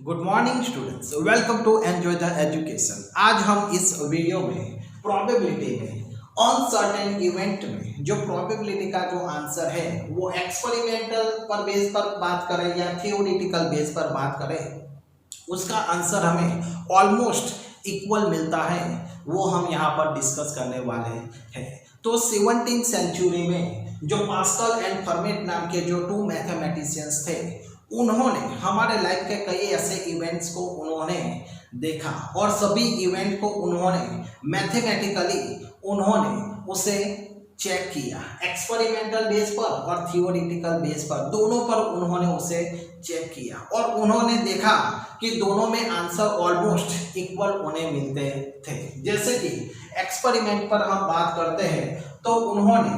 Good morning students, welcome to enjoy the education. आज हम इस वीडियो में प्रोबेबिलिटी में अनसर्टेन इवेंट में जो प्रोबेबिलिटी का जो आंसर है वो एक्सपेरिमेंटल पर बेस पर बात करें या थियोरेटिकल बेस पर बात करें, उसका आंसर हमें ऑलमोस्ट इक्वल मिलता है, वो हम यहाँ पर डिस्कस करने वाले हैं। तो 17th सेंचुरी में जो पास्कल एंड फर्मेट नाम के जो टू मैथमेटिशियंस थे, उन्होंने हमारे लाइफ के कई ऐसे इवेंट्स को उन्होंने देखा और सभी इवेंट को उन्होंने मैथमेटिकली उन्होंने उसे चेक किया, एक्सपेरिमेंटल बेस पर और थियोरेटिकल बेस पर, दोनों पर उन्होंने उसे चेक किया और उन्होंने देखा कि दोनों में आंसर ऑलमोस्ट इक्वल उन्हें मिलते थे। जैसे कि एक्सपेरिमेंट पर हम बात करते हैं तो उन्होंने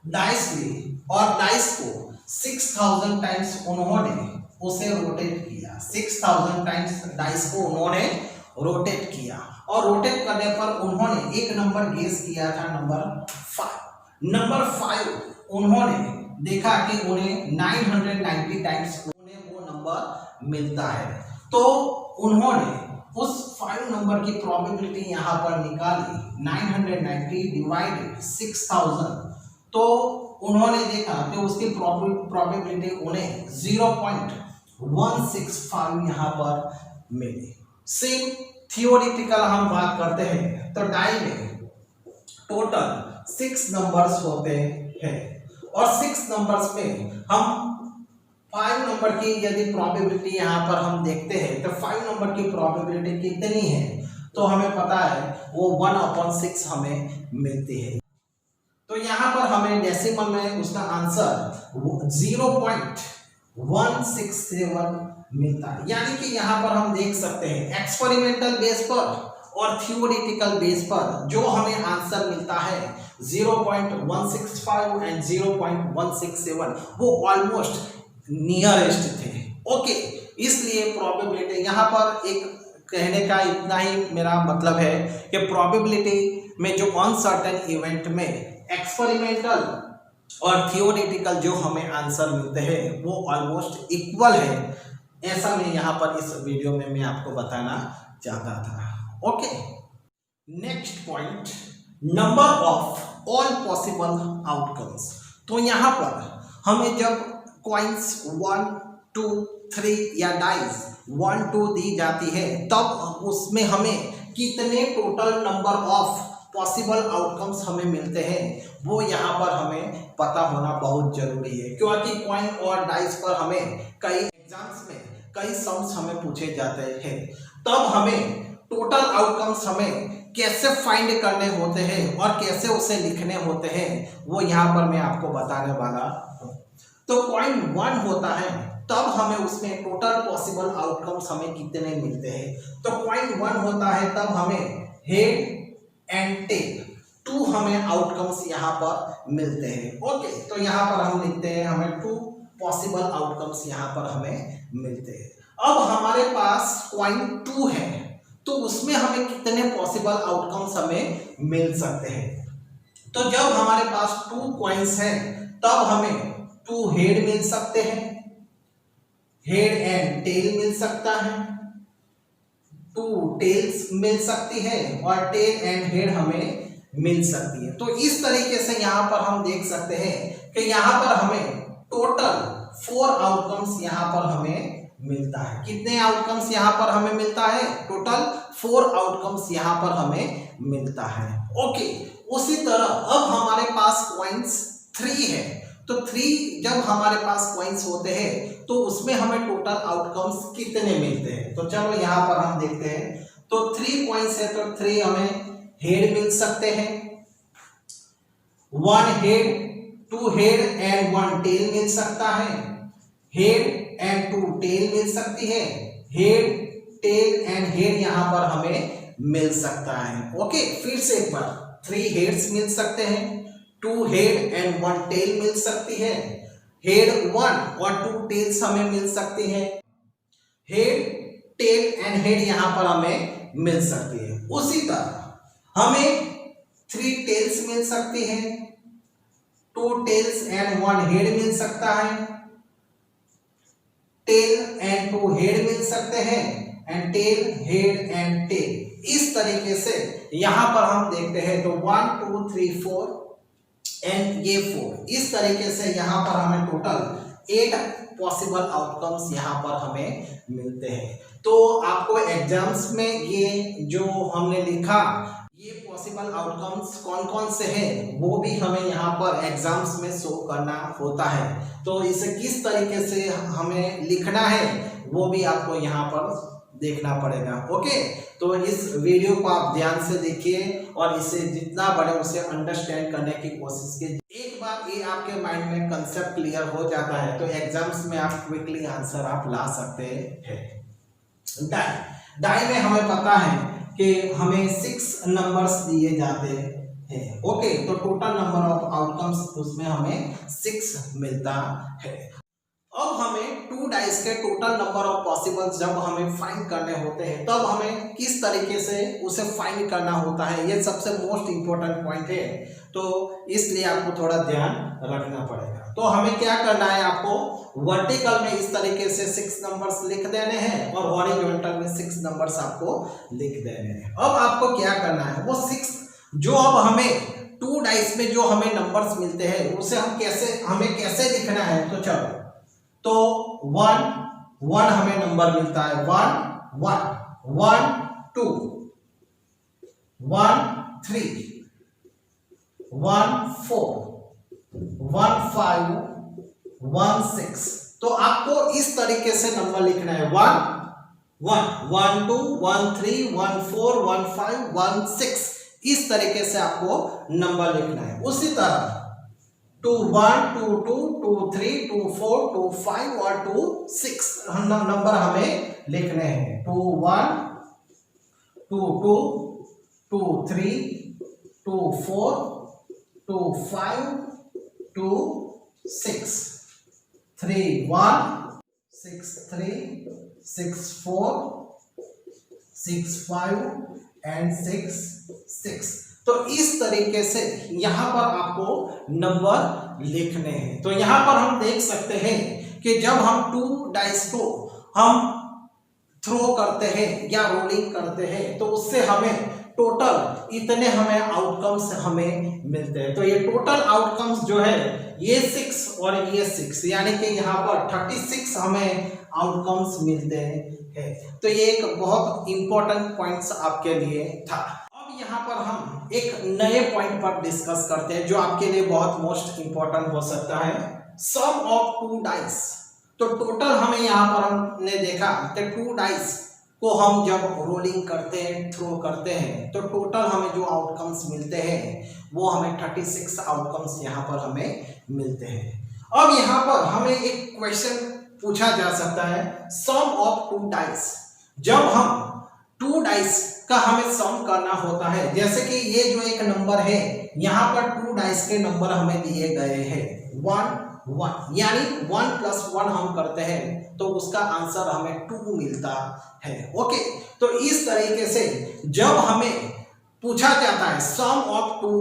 डाइस ली और डाइस को 6000 टाइम्स उन्होंने उसे रोटेट किया, 6000 टाइम्स डाइस को उन्होंने रोटेट किया और रोटेट करने पर उन्होंने एक नंबर गेस किया था, नंबर 5 उन्होंने देखा कि उन्हें 990 टाइम्स उन्हें वो नंबर मिलता है। तो उन्होंने उस 5 नंबर की प्रोबेबिलिटी यहाँ पर निकाली, 990 डिवाइडेड 6000, तो उन्होंने देखा कि उसकी प्रोबेबिलिटी उन्हें 0.165 यहाँ पर मिली। सेम थियोरेटिकल हम बात करते हैं तो डाई में टोटल 6 नंबर्स होते हैं और 6 नंबर्स में हम 5 नंबर की यदि प्रोबेबिलिटी यहाँ पर हम देखते हैं तो 5 नंबर की प्रोबेबिलिटी कितनी है, तो हमें पता है वो 1/6 हमें मिलती है। तो यहाँ पर हमें डेसिमल में उसका आंसर 0.167 मिलता है। यानी कि यहाँ पर हम देख सकते हैं एक्सपेरिमेंटल बेस पर और थियोरेटिकल बेस पर जो हमें आंसर मिलता है 0.165 एंड 0.167, वो ऑलमोस्ट नियरेस्ट थे। ओके, इसलिए प्रोबेबिलिटी यहाँ पर एक कहने का इतना ही मेरा मतलब है कि प्रोबेबिलिटी में जो अनसर्टेन इवेंट में एक्सपेरिमेंटल और थियोरेटिकल जो हमें आंसर मिलते हैं वो ऑलमोस्ट इक्वल है, ऐसा मैं यहाँ पर इस वीडियो में मैं आपको बताना चाहता था। Okay, next point, number of all possible outcomes. तो यहाँ पर हमें जब कॉइन्स 1, 2, 3 या डाइस 1, 2 दी जाती है तब उसमें हमें कितने total number of possible outcomes हमें मिलते हैं वो यहाँ पर हमें पता होना बहुत जरूरी है, क्योंकि कॉइन और डाइस पर हमें कई एग्जाम्स में कई सम्स हमें पूछे जाते हैं। तब हमें टोटल आउटकम्स हमें कैसे फाइंड करने होते हैं और कैसे उसे लिखने होते हैं वो यहाँ पर मैं आपको बताने वाला हूँ। तो कॉइन 1 होता है तब हमें उसमें टोटल पॉसिबल आउटकम्स हमें कितने मिलते हैं। तो कॉइन 1 होता है तब हमें हेड एंड टेल 2 हमें आउटकम्स यहाँ पर मिलते हैं। ओके, तो यहाँ पर हम लिखते हैं हमें 2 पॉसिबल आउटकम्स यहाँ पर हमें मिलते हैं। अब हमारे पास कॉइन 2 है तो उसमें हमें कितने पॉसिबल आउटकम्स हमें मिल सकते हैं। तो जब हमारे पास 2 कॉइन्स हैं तब हमें 2 हेड मिल सकते हैं, हेड एंड टेल मिल सकता है, 2 टेल्स मिल सकती है और टेल एंड हेड हमें मिल सकती है। तो इस तरीके से यहाँ पर हम देख सकते हैं कि यहाँ पर हमें टोटल 4 आउटकम्स यहाँ पर हमें मिलता है। कितने आउटकम्स यहाँ पर हमें मिलता है? टोटल 4 आउटकम्स यहाँ पर हमें मिलता है। ओके, उसी तरह अब हमारे पास कॉइन्स 3 है तो 3 जब हमारे पास कॉइन्स होते हैं तो उसमें हमें टोटल आउटकम्स कितने मिलते हैं। तो चलो यहाँ पर हम देखते हैं। तो 3 कॉइन्स है तो 3 हमें हेड मिल सकते हैं, 1 हेड, 2 हेड एंड 1 टेल मिल सकता है, हेड एंड 2 टेल मिल सकती है, हेड, टेल एंड हेड यहाँ पर हमें मिल सकता है। ओके, फिर से एक बार, 3 हेड्स मिल सकते हैं, 2 हेड एंड 1 टेल मिल सकती है, हेड 1 और 2 टेल्स हमें मिल सकती है, हेड, टेल एंड हेड यहाँ पर हमें मिल सकती है। उसी तरह हमें 3 टेल्स मिल सकती है, 2 टेल्स एंड 1 हेड मिल सकता है, टेल एंड टू हेड मिल सकते हैं, and tail head and tail. इस तरीके से यहां पर हम देखते हैं तो 1 2 3 4 एंड ये 4, इस तरीके से यहाँ पर हमें टोटल 8 पॉसिबल आउटकम्स यहाँ पर हमें मिलते हैं। तो आपको एग्जाम्स में ये जो हमने लिखा ये पॉसिबल आउटकम्स कौन कौन से हैं वो भी हमें यहाँ पर एग्जाम्स में शो करना होता है। तो इसे किस तरीके से हमें लिखना है वो भी आपको यहाँ पर देखना पड़ेगा। ओके, तो इस वीडियो को आप ध्यान से देखिए और इसे जितना बढ़े उसे अंडरस्टैंड करने की कोशिश कीजिए। एक बार ये आपके माइंड में कंसेप्ट क्लियर हो जाता है तो एग्जाम्स में आप क्विकली आंसर आप ला सकते हैं। डाई में हमें पता है कि हमें 6 नंबर्स दिए जाते हैं। ओके, तो टोटल नंबर ऑफ आउटकम्स उसमें हमें 6 मिलता है। अब हमें 2 डाइस के टोटल नंबर ऑफ पॉसिबल्स जब हमें फाइंड करने होते हैं तब हमें किस तरीके से उसे फाइंड करना होता है, ये सबसे मोस्ट इंपॉर्टेंट पॉइंट है। तो इसलिए आपको थोड़ा ध्यान रखना पड़ेगा। तो हमें क्या करना है, आपको वर्टिकल में इस तरीके से 6 नंबर्स लिख देने हैं और हॉरिजॉन्टल में 6 नंबर्स आपको लिख देने हैं। अब आपको क्या करना है, वो 6 जो अब हमें 2 डाइस में जो हमें नंबर्स मिलते हैं उसे हमें कैसे लिखना है। तो चलो, तो 1 1 हमें नंबर मिलता है, 1 1 1 2 1 3 1 4 1 5 1 6। तो आपको इस तरीके से नंबर लिखना है, 1 1 1 2 1 3 1 4 1 5 1 6, इस तरीके से आपको नंबर लिखना है। उसी तरह 2 1 2 2 2 3 2 4 2 5 और 2 6 नंबर हमें लिखने हैं। 2 1 2 2 2 3 2 4 2 5 2 6 3 1 6 3 6 4 6 5 एंड 6 6। तो इस तरीके से यहां पर आपको नंबर लिखने हैं। तो यहां पर हम देख सकते हैं कि जब हम 2 डाइस को हम थ्रो करते हैं या रोलिंग करते हैं तो उससे हमें टोटल इतने हमें आउटकम्स हमें मिलते हैं। तो ये टोटल आउटकम्स जो है ये 6 और ये 6, यानी कि यहाँ पर 36 हमें आउटकम्स मिलते हैं। तो ये एक बहुत इंपॉर्टेंट पॉइंट्स आपके लिए था। यहाँ पर हम एक नए पॉइंट पर डिस्कस करते हैं जो आपके लिए बहुत मोस्ट इंपॉर्टेंट हो सकता है, सम ऑफ 2 डाइस। तो टोटल हमें यहाँ पर हमने देखा कि 2 डाइस को हम जब रोलिंग करते हैं, थ्रो करते हैं, तो टोटल हमें जो आउटकम्स मिलते हैं वो हमें 36 आउटकम्स यहाँ पर हमें मिलते हैं। अब यहाँ पर हमें एक क्वेश्चन पूछा जा सकता है, सम ऑफ 2 डाइस। जब हम 2 डाइस का हमें सम करना होता है, जैसे कि ये जो एक नंबर है यहाँ पर 2 डाइस के नंबर हमें दिए गए हैं 1 1, यानी 1 + 1 हम करते हैं तो उसका आंसर हमें 2 मिलता है। ओके, तो इस तरीके से जब हमें पूछा जाता है सम ऑफ 2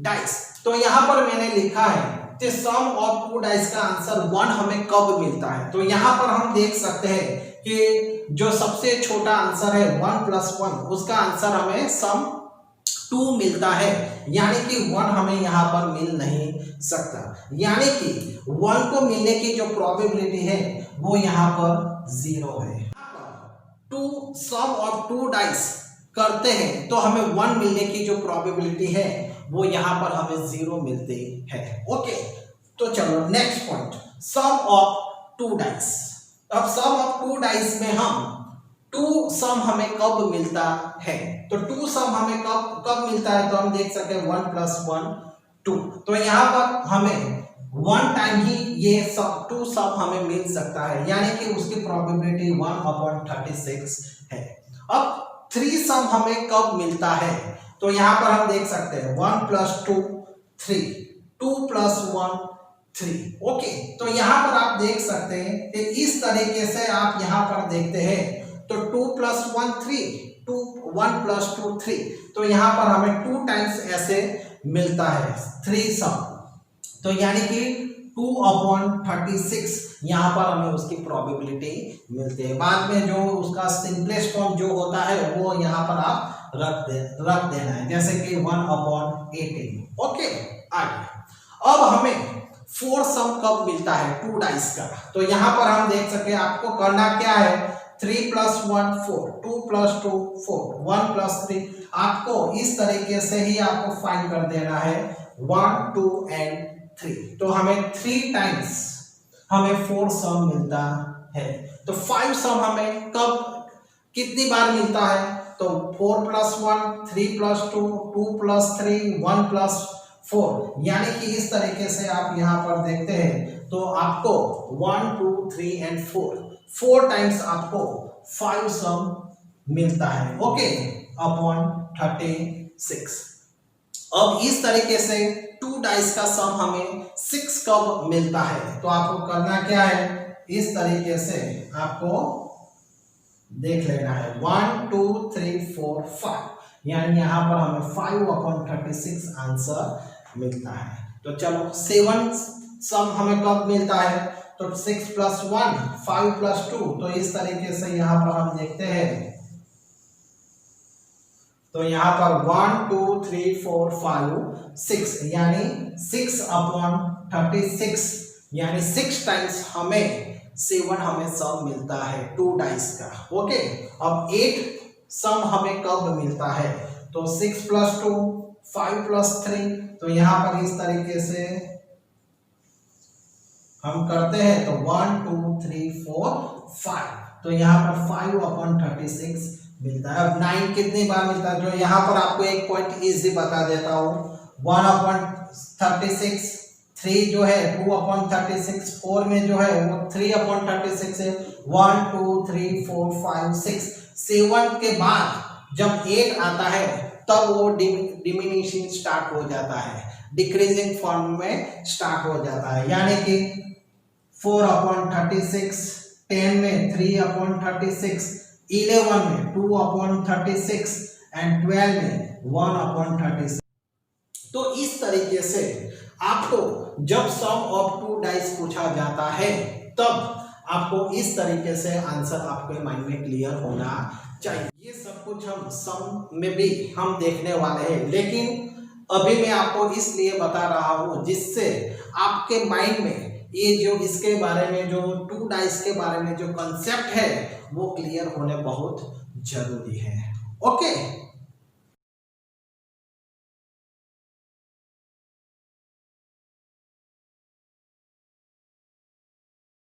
डाइस, तो यहाँ पर मैंने लिखा है कि सम ऑफ 2 डाइस का आंसर 1 हमें कब मिलता है। तो यहाँ पर हम देख सकते हैं कि जो सबसे छोटा आंसर है 1 + 1, उसका आंसर हमें सम 2 मिलता है, यानी कि 1 हमें यहाँ पर मिल नहीं सकता, यानी कि 1 को मिलने की जो प्रोबेबिलिटी है वो यहाँ पर 0 है। 2 सम ऑफ 2 डाइस करते हैं तो हमें 1 मिलने की जो प्रोबेबिलिटी है वो यहाँ पर हमें 0 मिलती है। ओके, तो चलो next point, sum of 2 dice. अब सम ऑफ 2 डाइस में हम 2 सम हमें कब मिलता है, तो 2 सम हमें कब मिलता है, तो हम देख सकते हैं 1 + 1 2। तो यहाँ पर हमें 1 टाइम ही ये सब 2 सम हमें मिल सकता है, यानी कि उसकी प्रोबेबिलिटी 1/36 है। अब 3 सम हमें कब मिलता है, तो यहाँ पर हम देख सकते हैं 1 + 2 3, 2 + 1 3। ओके, तो यहाँ पर आप देख सकते हैं कि इस तरीके से आप यहाँ पर देखते हैं तो 2 + 1 3, 1 + 2 3, तो यहाँ पर हमें 2 टाइम्स ऐसे मिलता है 3 सम। तो यानी कि 2/36 यहाँ पर हमें उसकी प्रोबेबिलिटी मिलती है। बाद में जो उसका सिंपलेस्ट फॉर्म जो होता है वो यहाँ पर आप रख देना है, जैसे कि 1/18। ओके, आगे अब हमें 4 सम कब मिलता है 2 डाइस का, तो यहाँ पर हम देख सकते हैं आपको करना क्या है 3 + 1 4, 2 + 2 4, 1 + 3। आपको इस तरीके से ही आपको फाइंड कर देना है 1 2 and 3। तो हमें 3 टाइम्स हमें 4 सम मिलता है। तो 5 सम हमें कब कितनी बार मिलता है, तो 4 + 1 3 + 2 2 + 3 1 + 4, यानी कि इस तरीके से आप यहाँ पर देखते हैं तो आपको 1 2 3 and 4 टाइम्स आपको 5 सम मिलता है। Okay, upon 36। अब इस तरीके से 2 डाइस का सम हमें 6 कब मिलता है, तो आपको करना क्या है, इस तरीके से आपको देख लेना है 1 2 3 4 5, यानी यहाँ पर हमें 5/36 आंसर मिलता है। तो चलो 7 सम हमें कब मिलता है, तो 6 + 1 5 + 2, तो इस तरीके से यहाँ पर हम देखते हैं तो यहाँ पर 1 2 3 4 5 6, यानी 6/36, यानी 6 टाइम्स हमें 7 हमें सम मिलता है 2 डाइस का। ओके, अब 8 सम हमें कब मिलता है, तो 6 + 2 5 + 3, तो यहाँ पर इस तरीके से हम करते हैं तो 1 2 3 4 5, तो यहाँ पर 5/36 मिलता है। अब 9 कितनी बार मिलता है, जो यहाँ पर आपको एक पॉइंट इजी बता देता हूँ, 1/36 3 जो है 2/36, 4 में जो है वो 3/36 है, 1 2 3 4 5 6 7 के बाद जब 8 आता है तब वो डिमिनिशिंग स्टार्ट हो जाता है, डिक्रीजिंग फॉर्म में स्टार्ट हो जाता है, यानी कि 4/36, 10 में 3/36, 11 में 2/36 एंड 12 में 1/36। तो इस तरीके से आपको जब सम ऑफ 2 डाइस पूछा जाता है तब आपको इस तरीके से आंसर आपके माइंड में क्लियर होना चाहिए। ये सब कुछ हम सम में भी हम देखने वाले हैं, लेकिन अभी मैं आपको इसलिए बता रहा हूँ जिससे आपके माइंड में ये जो इसके बारे में जो 2 डाइस के बारे में जो कंसेप्ट है वो क्लियर होने बहुत जरूरी है। ओके।